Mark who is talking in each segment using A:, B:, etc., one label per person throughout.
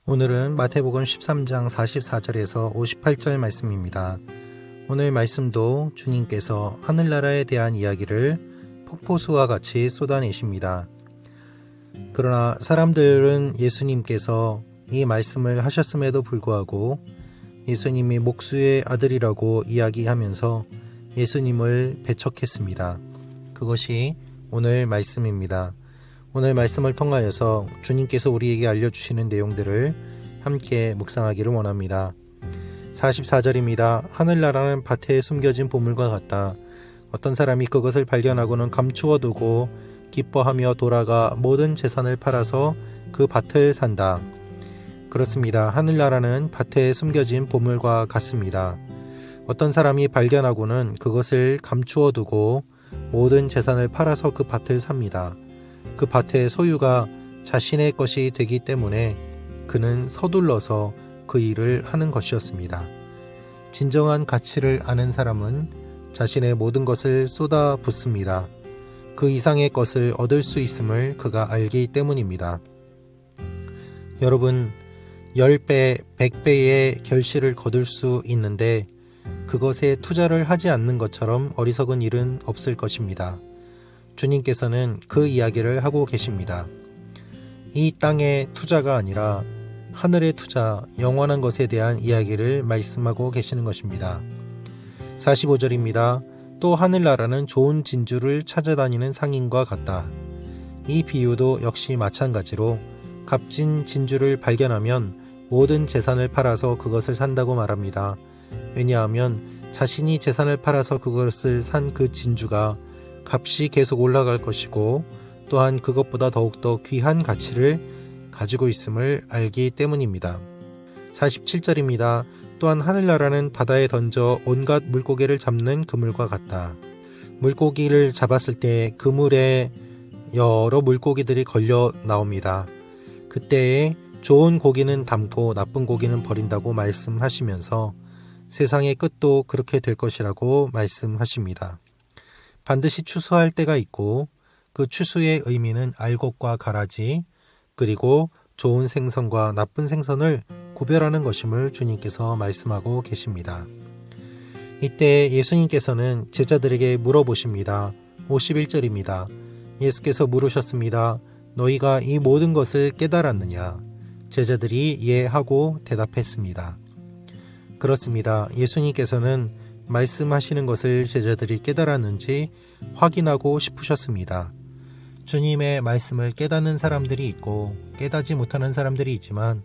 A: 오늘은 마태복음 13장 44절에서 58절 말씀입니다. 오늘 말씀도 주님께서 하늘나라에 대한 이야기를 폭포수와 같이 쏟아내십니다. 그러나 사람들은 예수님께서 이 말씀을 하셨음에도 불구하고 예수님이 목수의 아들이라고 이야기하면서 예수님을 배척했습니다. 그것이 오늘 말씀입니다. 오늘 말씀을 통하여서 주님께서 우리에게 알려주시는 내용들을 함께 묵상하기를 원합니다. 44절입니다. 하늘나라는 밭에 숨겨진 보물과 같다. 어떤 사람이 그것을 발견하고는 감추어 두고 기뻐하며 돌아가 모든 재산을 팔아서 그 밭을 산다. 그렇습니다. 하늘나라는 밭에 숨겨진 보물과 같습니다. 어떤 사람이 발견하고는 그것을 감추어 두고 모든 재산을 팔아서 그 밭을 삽니다. 그 밭의 소유가 자신의 것이 되기 때문에 그는 서둘러서 그 일을 하는 것이었습니다. 진정한 가치를 아는 사람은 자신의 모든 것을 쏟아 붓습니다. 그 이상의 것을 얻을 수 있음을 그가 알기 때문입니다. 여러분, 10배, 100배의 결실을 거둘 수 있는데 그것에 투자를 하지 않는 것처럼 어리석은 일은 없을 것입니다. 주님께서는 그 이야기를 하고 계십니다. 이 땅의 투자가 아니라 하늘의 투자, 영원한 것에 대한 이야기를 말씀하고 계시는 것입니다. 45절입니다. 또 하늘나라는 좋은 진주를 찾아다니는 상인과 같다. 이 비유도 역시 마찬가지로 값진 진주를 발견하면 모든 재산을 팔아서 그것을 산다고 말합니다. 왜냐하면 자신이 재산을 팔아서 그것을 산 그 진주가 값이 계속 올라갈 것이고 또한 그것보다 더욱더 귀한 가치를 가지고 있음을 알기 때문입니다. 47절입니다. 또한 하늘나라는 바다에 던져 온갖 물고기를 잡는 그물과 같다. 물고기를 잡았을 때 그물에 여러 물고기들이 걸려 나옵니다. 그때에 좋은 고기는 담고 나쁜 고기는 버린다고 말씀하시면서 세상의 끝도 그렇게 될 것이라고 말씀하십니다. 반드시 추수할 때가 있고 그 추수의 의미는 알곡과 가라지 그리고 좋은 생선과 나쁜 생선을 구별하는 것임을 주님께서 말씀하고 계십니다. 이때 예수님께서는 제자들에게 물어보십니다. 51절입니다. 예수께서 물으셨습니다. 너희가 이 모든 것을 깨달았느냐? 제자들이 예 하고 대답했습니다. 그렇습니다. 예수님께서는 말씀하시는 것을 제자들이 깨달았는지 확인하고 싶으셨습니다. 주님의 말씀을 깨닫는 사람들이 있고 깨닫지 못하는 사람들이 있지만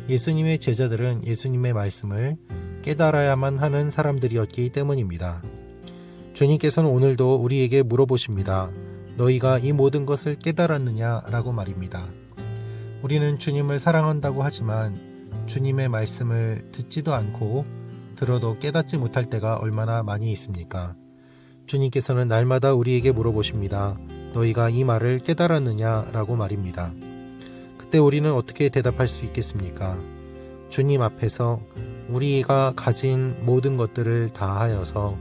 A: 예수님의 제자들은 예수님의 말씀을 깨달아야만 하는 사람들이었기 때문입니다. 주님께서는 오늘도 우리에게 물어보십니다. 너희가 이 모든 것을 깨달았느냐? 라고 말입니다. 우리는 주님을 사랑한다고 하지만 주님의 말씀을 듣지도 않고 들어도 깨닫지 못할 때가 얼마나 많이 있습니까? 주님께서는 날마다 우리에게 물어보십니다. 너희가 이 말을 깨달았느냐? 라고 말입니다. 그때 우리는 어떻게 대답할 수 있겠습니까? 주님 앞에서 우리가 가진 모든 것들을 다하여서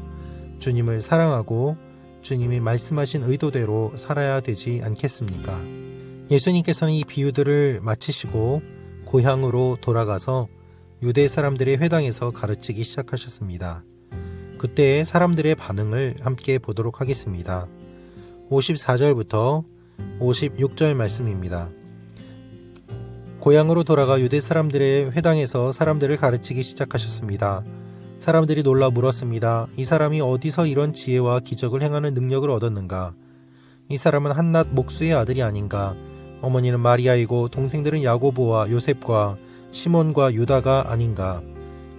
A: 주님을 사랑하고 주님이 말씀하신 의도대로 살아야 되지 않겠습니까? 예수님께서는 이 비유들을 마치시고 고향으로 돌아가서 유대 사람들의 회당에서 가르치기 시작하셨습니다. 그때의 사람들의 반응을 함께 보도록 하겠습니다. 54절부터 56절 말씀입니다. 고향으로 돌아가 유대 사람들의 회당에서 사람들을 가르치기 시작하셨습니다. 사람들이 놀라 물었습니다. 이 사람이 어디서 이런 지혜와 기적을 행하는 능력을 얻었는가? 이 사람은 한낱 목수의 아들이 아닌가? 어머니는 마리아이고 동생들은 야고보와 요셉과 시몬과 유다가 아닌가?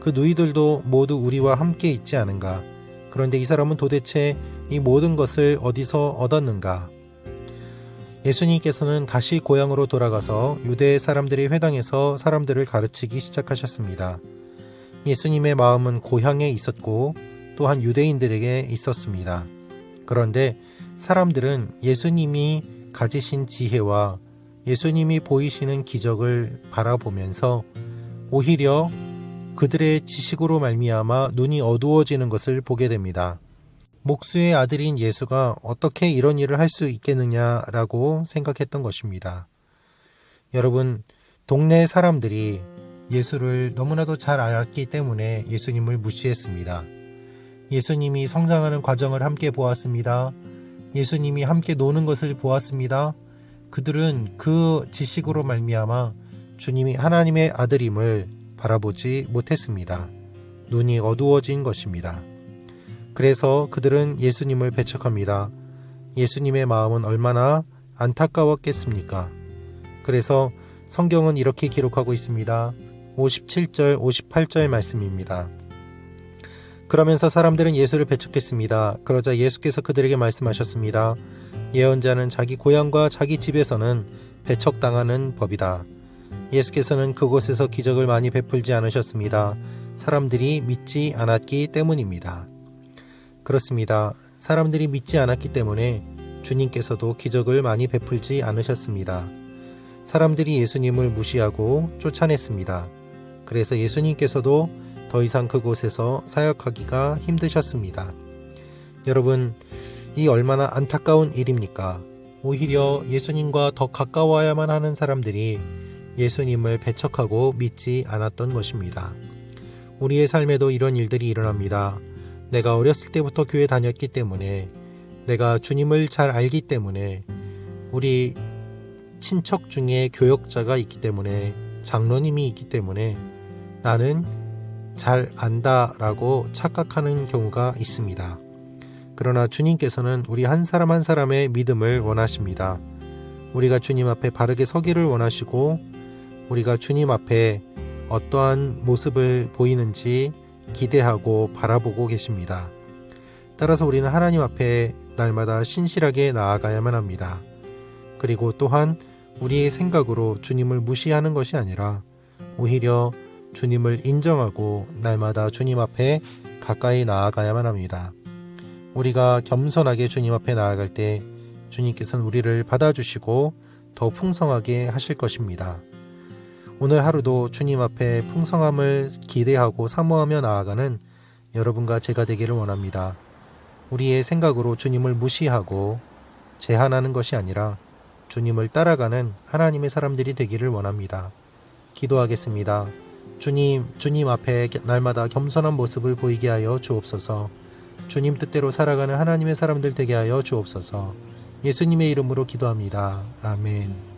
A: 그 누이들도 모두 우리와 함께 있지 않은가? 그런데 이 사람은 도대체 이 모든 것을 어디서 얻었는가? 예수님께서는 다시 고향으로 돌아가서 유대 사람들의 회당에서 사람들을 가르치기 시작하셨습니다. 예수님의 마음은 고향에 있었고 또한 유대인들에게 있었습니다. 그런데 사람들은 예수님이 가지신 지혜와 예수님이 보이시는 기적을 바라보면서 오히려 그들의 지식으로 말미암아 눈이 어두워지는 것을 보게 됩니다. 목수의 아들인 예수가 어떻게 이런 일을 할 수 있겠느냐라고 생각했던 것입니다. 여러분, 동네 사람들이 예수를 너무나도 잘 알았기 때문에 예수님을 무시했습니다. 예수님이 성장하는 과정을 함께 보았습니다. 예수님이 함께 노는 것을 보았습니다. 그들은 그 지식으로 말미암아 주님이 하나님의 아들임을 바라보지 못했습니다. 눈이 어두워진 것입니다. 그래서 그들은 예수님을 배척합니다. 예수님의 마음은 얼마나 안타까웠겠습니까? 그래서 성경은 이렇게 기록하고 있습니다. 57절, 58절 말씀입니다. 그러면서 사람들은 예수를 배척했습니다. 그러자 예수께서 그들에게 말씀하셨습니다. 예언자는 자기 고향과 자기 집에서는 배척당하는 법이다. 예수께서는 그곳에서 기적을 많이 베풀지 않으셨습니다. 사람들이 믿지 않았기 때문입니다. 그렇습니다. 사람들이 믿지 않았기 때문에 주님께서도 기적을 많이 베풀지 않으셨습니다. 사람들이 예수님을 무시하고 쫓아냈습니다. 그래서 예수님께서도 더 이상 그곳에서 사역하기가 힘드셨습니다. 여러분, 이 얼마나 안타까운 일입니까? 오히려 예수님과 더 가까워야만 하는 사람들이 예수님을 배척하고 믿지 않았던 것입니다. 우리의 삶에도 이런 일들이 일어납니다. 내가 어렸을 때부터 교회 다녔기 때문에, 내가 주님을 잘 알기 때문에, 우리 친척 중에 교역자가 있기 때문에, 장로님이 있기 때문에 나는 잘 안다라고 착각하는 경우가 있습니다. 그러나 주님께서는 우리 한 사람 한 사람의 믿음을 원하십니다. 우리가 주님 앞에 바르게 서기를 원하시고, 우리가 주님 앞에 어떠한 모습을 보이는지 기대하고 바라보고 계십니다. 따라서 우리는 하나님 앞에 날마다 신실하게 나아가야만 합니다. 그리고 또한 우리의 생각으로 주님을 무시하는 것이 아니라 오히려 주님을 인정하고 날마다 주님 앞에 가까이 나아가야만 합니다. 우리가 겸손하게 주님 앞에 나아갈 때 주님께서는 우리를 받아주시고 더 풍성하게 하실 것입니다. 오늘 하루도 주님 앞에 풍성함을 기대하고 사모하며 나아가는 여러분과 제가 되기를 원합니다. 우리의 생각으로 주님을 무시하고 제한하는 것이 아니라 주님을 따라가는 하나님의 사람들이 되기를 원합니다. 기도하겠습니다. 주님 앞에 날마다 겸손한 모습을 보이게 하여 주옵소서. 주님 뜻대로 살아가는 하나님의 사람들 되게 하여 주옵소서. 예수님의 이름으로 기도합니다. 아멘.